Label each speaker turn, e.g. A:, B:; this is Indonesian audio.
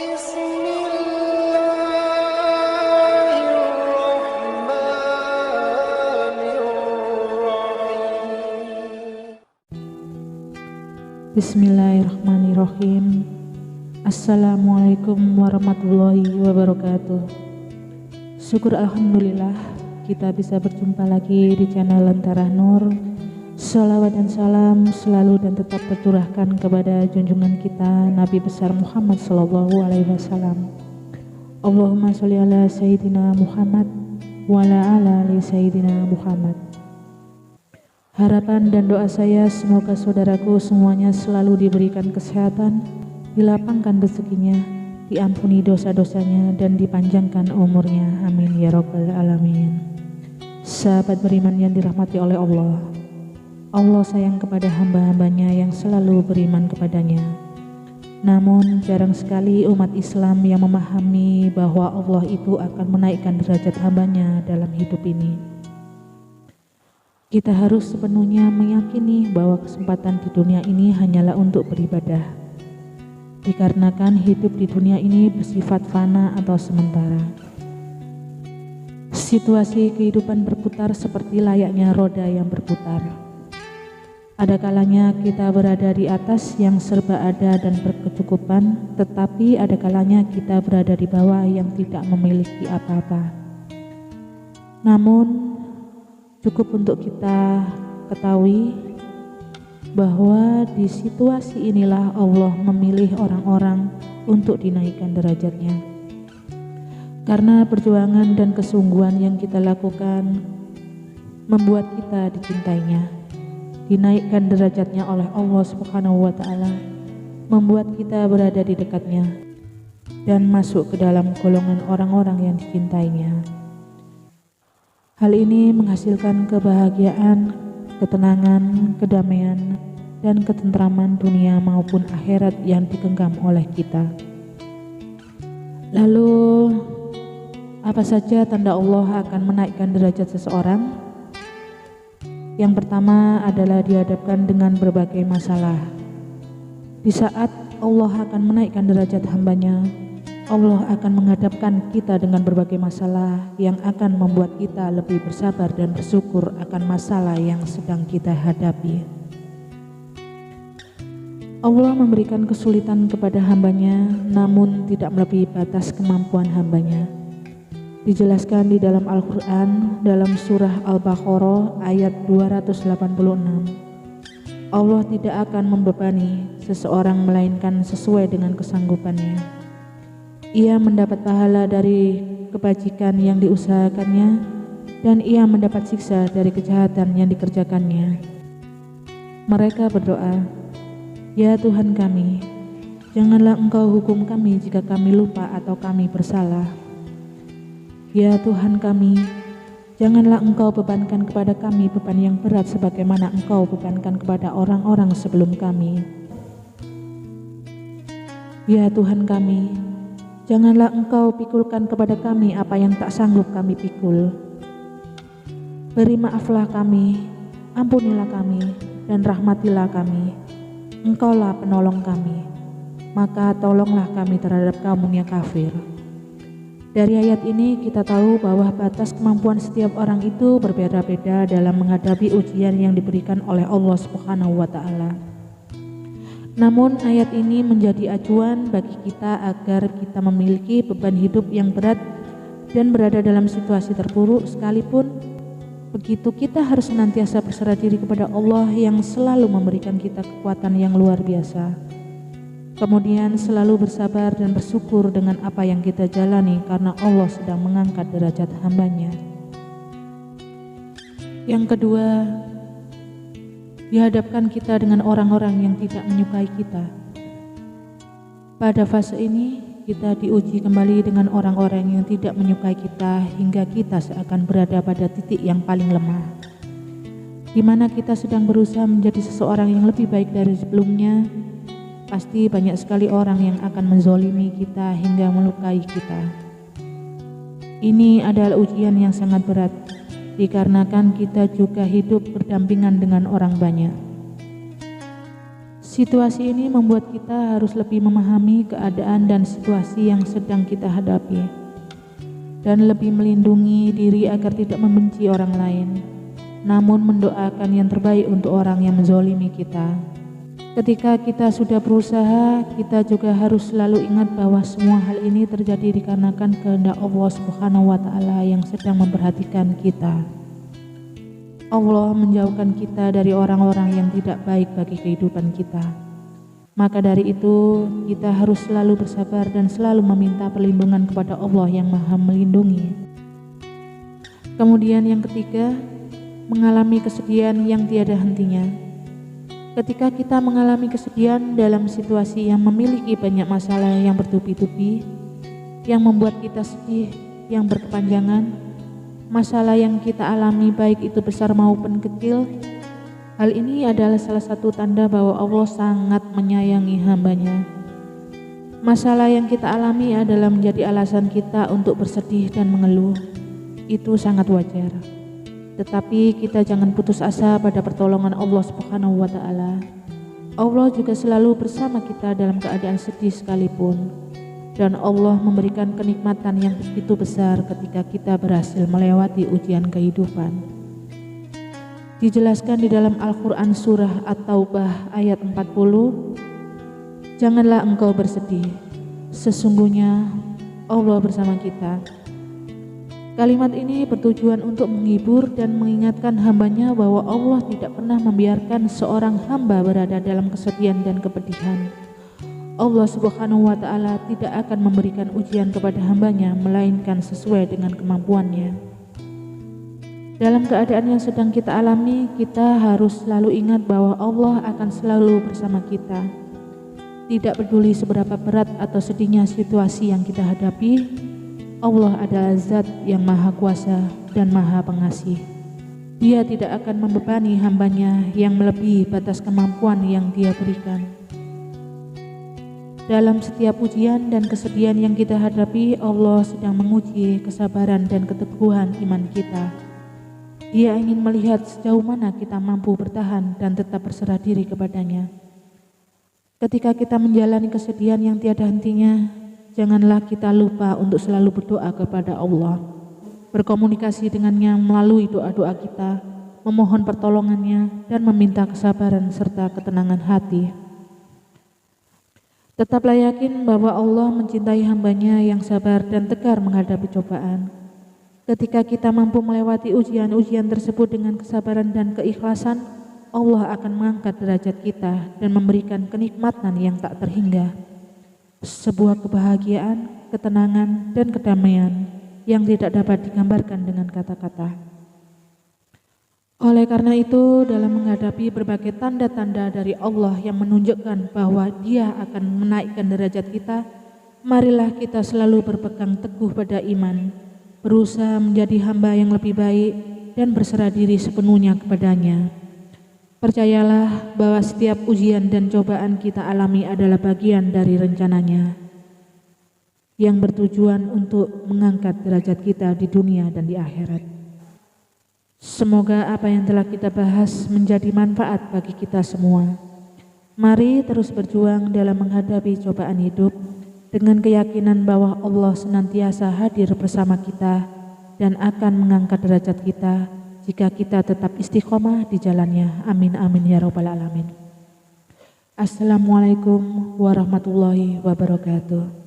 A: Bismillahirrahmanirrahim. Assalamualaikum warahmatullahi wabarakatuh. Syukur alhamdulillah kita bisa berjumpa lagi di channel Lentera Nur. Salawat dan salam selalu dan tetap tercurahkan kepada junjungan kita Nabi besar Muhammad sallallahu alaihi wasallam. Allahumma sholli ala sayyidina Muhammad wa ala ali sayyidina Muhammad. Harapan dan doa saya semoga saudaraku semuanya selalu diberikan kesehatan, dilapangkan rezekinya, diampuni dosa-dosanya, dan dipanjangkan umurnya. Amin ya rabbal alamin. Sahabat beriman yang dirahmati oleh Allah, Allah sayang kepada hamba-hambanya yang selalu beriman kepadanya. Namun jarang sekali umat Islam yang memahami bahwa Allah itu akan menaikkan derajat hambanya dalam hidup ini. Kita harus sepenuhnya meyakini bahwa kesempatan di dunia ini hanyalah untuk beribadah, dikarenakan hidup di dunia ini bersifat fana atau sementara. Situasi kehidupan berputar seperti layaknya roda yang berputar. Ada kalanya kita berada di atas yang serba ada dan berkecukupan, tetapi ada kalanya kita berada di bawah yang tidak memiliki apa-apa. Namun cukup untuk kita ketahui bahwa di situasi inilah Allah memilih orang-orang untuk dinaikkan derajatnya. Karena perjuangan dan kesungguhan yang kita lakukan membuat kita dicintainya, dinaikkan derajatnya oleh Allah Subhanahu wa Ta'ala, membuat kita berada di dekatnya dan masuk ke dalam golongan orang-orang yang dicintainya. Hal ini menghasilkan kebahagiaan, ketenangan, kedamaian, dan ketentraman dunia maupun akhirat yang digenggam oleh kita. Lalu, apa saja tanda Allah akan menaikkan derajat seseorang? Yang pertama adalah dihadapkan dengan berbagai masalah. Di saat Allah akan menaikkan derajat hambanya, Allah akan menghadapkan kita dengan berbagai masalah yang akan membuat kita lebih bersabar dan bersyukur akan masalah yang sedang kita hadapi. Allah memberikan kesulitan kepada hambanya, namun tidak melebihi batas kemampuan hambanya. Dijelaskan di dalam Al-Quran dalam surah Al-Baqarah ayat 286. Allah tidak akan membebani seseorang melainkan sesuai dengan kesanggupannya. Ia mendapat pahala dari kebajikan yang diusahakannya, dan ia mendapat siksa dari kejahatan yang dikerjakannya. Mereka berdoa, "Ya Tuhan kami, janganlah Engkau hukum kami jika kami lupa atau kami bersalah. Ya Tuhan kami, janganlah Engkau bebankan kepada kami beban yang berat sebagaimana Engkau bebankan kepada orang-orang sebelum kami. Ya Tuhan kami, janganlah Engkau pikulkan kepada kami apa yang tak sanggup kami pikul. Beri maaflah kami, ampunilah kami, dan rahmatilah kami. Engkaulah penolong kami, maka tolonglah kami terhadap kaum yang kafir." Dari ayat ini kita tahu bahwa batas kemampuan setiap orang itu berbeda-beda dalam menghadapi ujian yang diberikan oleh Allah Subhanahu wa Ta'ala. Namun ayat ini menjadi acuan bagi kita agar kita memiliki beban hidup yang berat dan berada dalam situasi terburuk sekalipun. Begitu kita harus senantiasa berserah diri kepada Allah yang selalu memberikan kita kekuatan yang luar biasa. Kemudian selalu bersabar dan bersyukur dengan apa yang kita jalani karena Allah sedang mengangkat derajat hambanya. Yang kedua, dihadapkan kita dengan orang-orang yang tidak menyukai kita. Pada fase ini, kita diuji kembali dengan orang-orang yang tidak menyukai kita hingga kita seakan berada pada titik yang paling lemah, di mana kita sedang berusaha menjadi seseorang yang lebih baik dari sebelumnya. Pasti banyak sekali orang yang akan menzolimi kita hingga melukai kita. Ini adalah ujian yang sangat berat, dikarenakan kita juga hidup berdampingan dengan orang banyak. Situasi ini membuat kita harus lebih memahami keadaan dan situasi yang sedang kita hadapi, dan lebih melindungi diri agar tidak membenci orang lain, namun mendoakan yang terbaik untuk orang yang menzolimi kita. Ketika kita sudah berusaha, kita juga harus selalu ingat bahwa semua hal ini terjadi dikarenakan kehendak Allah Subhanahu wa Ta'ala yang sedang memperhatikan kita. Allah menjauhkan kita dari orang-orang yang tidak baik bagi kehidupan kita. Maka dari itu, kita harus selalu bersabar dan selalu meminta perlindungan kepada Allah yang Maha Melindungi. Kemudian yang ketiga, mengalami kesedihan yang tiada hentinya. Ketika kita mengalami kesedihan dalam situasi yang memiliki banyak masalah yang bertubi-tubi, yang membuat kita sedih, yang berkepanjangan, masalah yang kita alami baik itu besar maupun kecil, hal ini adalah salah satu tanda bahwa Allah sangat menyayangi hamba-Nya. Masalah yang kita alami adalah menjadi alasan kita untuk bersedih dan mengeluh. Itu sangat wajar. Tetapi kita jangan putus asa pada pertolongan Allah Subhanahu wa Ta'ala. Allah juga selalu bersama kita dalam keadaan sedih sekalipun. Dan Allah memberikan kenikmatan yang begitu besar ketika kita berhasil melewati ujian kehidupan. Dijelaskan di dalam Al-Quran surah At-Taubah ayat 40, janganlah engkau bersedih, sesungguhnya Allah bersama kita. Kalimat ini bertujuan untuk menghibur dan mengingatkan hamba-Nya bahwa Allah tidak pernah membiarkan seorang hamba berada dalam kesedihan dan kepedihan. Allah Subhanahu wa Ta'ala tidak akan memberikan ujian kepada hamba-Nya melainkan sesuai dengan kemampuannya. Dalam keadaan yang sedang kita alami, kita harus selalu ingat bahwa Allah akan selalu bersama kita. Tidak peduli seberapa berat atau sedihnya situasi yang kita hadapi, Allah adalah Zat yang Maha Kuasa dan Maha Pengasih. Dia tidak akan membebani hamba-Nya yang melebihi batas kemampuan yang Dia berikan. Dalam setiap ujian dan kesedihan yang kita hadapi, Allah sedang menguji kesabaran dan keteguhan iman kita. Dia ingin melihat sejauh mana kita mampu bertahan dan tetap berserah diri kepadanya. Ketika kita menjalani kesedihan yang tiada hentinya, janganlah kita lupa untuk selalu berdoa kepada Allah, berkomunikasi dengannya melalui doa-doa kita, memohon pertolongannya, dan meminta kesabaran serta ketenangan hati. Tetaplah yakin bahwa Allah mencintai hamba-Nya yang sabar dan tegar menghadapi cobaan. Ketika kita mampu melewati ujian-ujian tersebut dengan kesabaran dan keikhlasan, Allah akan mengangkat derajat kita dan memberikan kenikmatan yang tak terhingga. Sebuah kebahagiaan, ketenangan, dan kedamaian yang tidak dapat digambarkan dengan kata-kata. Oleh karena itu, dalam menghadapi berbagai tanda-tanda dari Allah yang menunjukkan bahwa Dia akan menaikkan derajat kita, marilah kita selalu berpegang teguh pada iman, berusaha menjadi hamba yang lebih baik, dan berserah diri sepenuhnya kepadanya. Percayalah bahwa setiap ujian dan cobaan kita alami adalah bagian dari rencananya, yang bertujuan untuk mengangkat derajat kita di dunia dan di akhirat. Semoga apa yang telah kita bahas menjadi manfaat bagi kita semua. Mari terus berjuang dalam menghadapi cobaan hidup dengan keyakinan bahwa Allah senantiasa hadir bersama kita dan akan mengangkat derajat kita jika kita tetap istiqomah di jalannya. Amin amin ya rabbal alamin. Assalamualaikum warahmatullahi wabarakatuh.